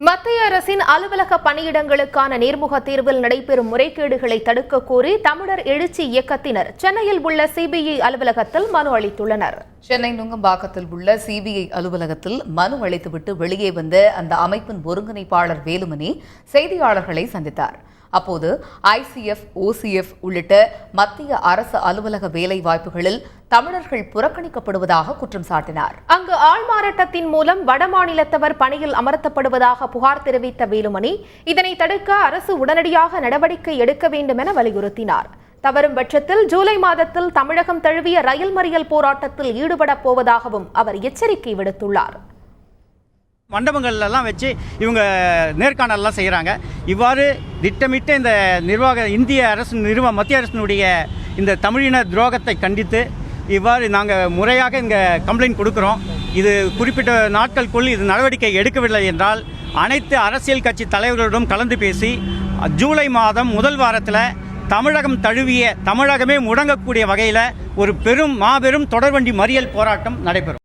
மத்திய அரசின் அலுவலக பணியிடங்களுக்கான நேர்முக தேர்வில் நடைபெறும் முறைகேடுகளை தடுக்க கோரி தமிழர் எழுச்சி இயக்கத்தினர் சென்னையில் உள்ள சிபிஐ அலுவலகத்தில் மனு அளித்துள்ளனர். சென்னை நுங்கம்பாக்கத்தில் உள்ள சிபிஐ அலுவலகத்தில் மனு அளித்துவிட்டு வெளியே வந்த அந்த அமைப்பின் ஒருங்கிணைப்பாளர் வேலுமணி செய்தியாளர்களை சந்தித்தார். அப்போது ICF, OCF உள்ளிட்ட மத்திய அரசு அலுவலக வேலை வாய்ப்புகளில் தமிழர்கள் புறக்கணிக்கப்படுவதாக குற்றம் சாட்டினார். அங்கு ஆள்மாறாட்டத்தின் மூலம் வடமாநிலத்தவர் பணியில் அமர்த்தப்படுவதாக புகார் தெரிவித்த வேலுமணி, இதனை தடுக்க அரசு உடனடியாக நடவடிக்கை எடுக்க வேண்டும் என வலியுறுத்தினார். தவறும் பட்சத்தில் ஜூலை மாதத்தில் தமிழகம் தழுவிய ரயில் மறியல் போராட்டத்தில் ஈடுபடப் போவதாகவும் அவர் எச்சரிக்கை விடுத்துள்ளார். மண்டபங்கள்லாம் வச்சு இவங்க நேர்காணல்லாம் செய்கிறாங்க. இவ்வாறு திட்டமிட்டு இந்த இந்திய அரசு மத்திய அரசினுடைய இந்த தமிழின துரோகத்தை கண்டித்து இவ்வாறு நாங்கள் முறையாக இங்கே கம்ப்ளைண்ட் கொடுக்குறோம். இது குறிப்பிட்ட நாட்களுக்குள் இது நடவடிக்கை எடுக்கவில்லை என்றால் அனைத்து அரசியல் கட்சி தலைவர்களுடன் கலந்து பேசி ஜூலை மாதம் முதல் வாரத்தில் தமிழகம் தழுவிய தமிழகமே முடங்கக்கூடிய வகையில் ஒரு மாபெரும் தொடர்வண்டி மறியல் போராட்டம் நடைபெறும்.